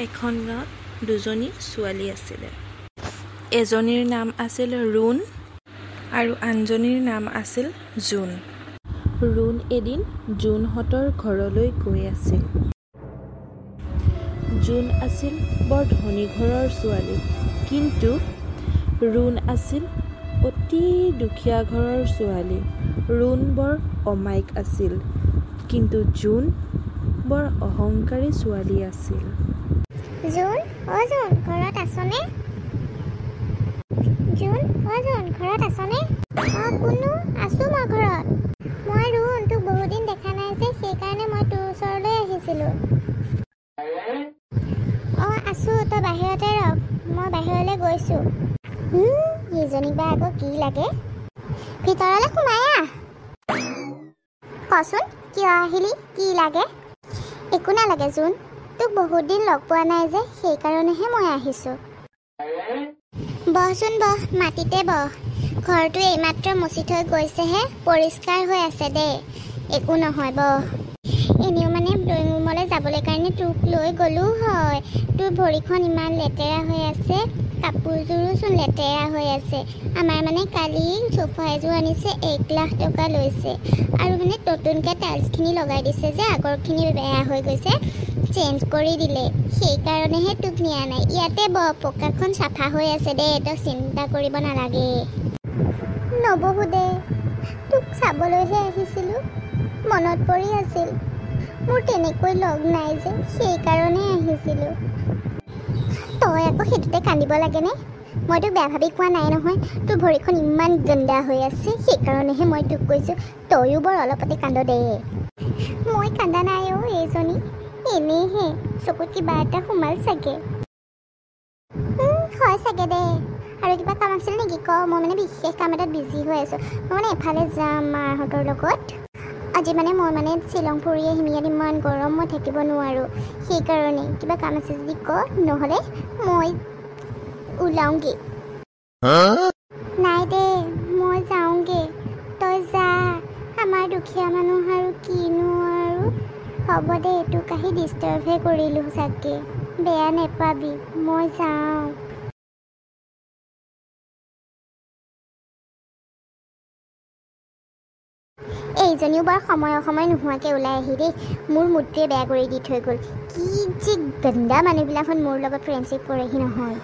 এখন গাঁৱত দুজনী ছোৱালী আছিলে। এজনীৰ নাম আছিল ৰুণ আৰু আনজনীৰ নাম আছিল জুন। ৰুণ এদিন জুনহঁতৰ ঘৰলৈ গৈ আছিল। জুন আছিল বৰ ধনী ঘৰৰ ছোৱালী, কিন্তু ৰুণ আছিল অতি দুখীয়া ঘৰৰ ছোৱালী। ৰুণ বৰ অমায়িক আছিল, কিন্তু জুন বৰ অহংকাৰী ছোৱালী আছিল। জুন, অ জুন, ঘৰত আছনে? জুন, অ জুন, ঘৰত আছনে? অ কোনো, আছো মই ঘৰত। মই ৰুণ, তোক বহুত দিন দেখা নাই যে, সেইকাৰণে মই তোৰ ওচৰলৈ আহিছিলোঁ। অ আছো, তই বাহিৰতে ৰখ, মই বাহিৰলৈ গৈছোঁ। ইজনীক বা আকৌ কি লাগে? ভিতৰলৈ সোমাই আহ। কচোন, কিয় আহিলি? কি লাগে? একো নালাগে জুন, তোক বহুত দিন লগ পোৱা নাই যে, সেইকাৰণেহে মই আহিছোঁ। বহচোন বহ, মাটিতে বহ। ঘৰটো এইমাত্ৰ মচি থৈ গৈছেহে, পৰিষ্কাৰ হৈ আছে দে, একো নহয় বহ। এনেও মানে ড্ৰয়িং ৰুমলৈ যাবলৈ কাৰণে তোক লৈ গ'লোঁ হয়। তোৰ ভৰিখন ইমান লেতেৰা হৈ আছে, কাপোৰযোৰোচোন লেতেৰা হৈ আছে। আমাৰ মানে কালি চোফা এযোৰ আনিছে, 1 লাখ টকা লৈছে। আৰু মানে নতুনকৈ টাইলছখিনি লগাই দিছে যে, আগৰখিনি বেয়া হৈ গৈছে, চেঞ্জ কৰি দিলে, সেইকাৰণেহে তোক নিয়া নাই। ইয়াতে বহ, পকাখন চাফা হৈ আছে দে, তই চিন্তা কৰিব নালাগে। নবহো দে, তোক চাবলৈহে আহিছিলোঁ, মনত পৰি আছিল। মোৰ তেনেকৈ লগ নাই যে, সেইকাৰণে আহিছিলোঁ। তই আকৌ সেইটোতে কান্দিব লাগেনে? মই তোক বেয়া ভাবি কোৱা নাই নহয়, তোৰ ভৰিখন ইমান গন্দা হৈ আছে, সেইকাৰণেহে মই তোক কৈছোঁ, তয়ো বৰ অলপতে কান্দ দে। মই কান্দা নাই অ এইজনী, এনেইহে চকুত কিবা এটা সোমাল চাগে। হয় চাগে দে। আৰু কিবা কাম আছিল নেকি ক? মই মানে বিশেষ কাম এটাত বিজি হৈ আছোঁ। মই মানে এফালে যাম মাহঁতৰ লগত। আজি মানে মই মানে শ্বিলং ফুৰি আহিম, ইয়াত ইমান গৰম, মই থাকিব নোৱাৰোঁ। সেইকাৰণে কিবা কাম আছে যদি ক, নহ'লে মই ওলাওঁগৈ। নাই দে, মই যাওঁগৈ, তই যা। আমাৰ দুখীয়া মানুহ আৰু কিনো আৰু। হ'ব দে, তোক আহি ডিষ্টাৰ্বহে কৰিলোঁ চাগে, বেয়া নেপাবি, মই যাওঁ। এইজনীও বাৰু সময় অসময় নোহোৱাকৈ ওলাই আহি দেই, মোৰ মুডটোৱে বেয়া কৰি দি থৈ গ'ল। কি যে গন্দা মানুহবিলাকত মোৰ লগত ফ্ৰেণ্ডশ্বিপ কৰেহি নহয়।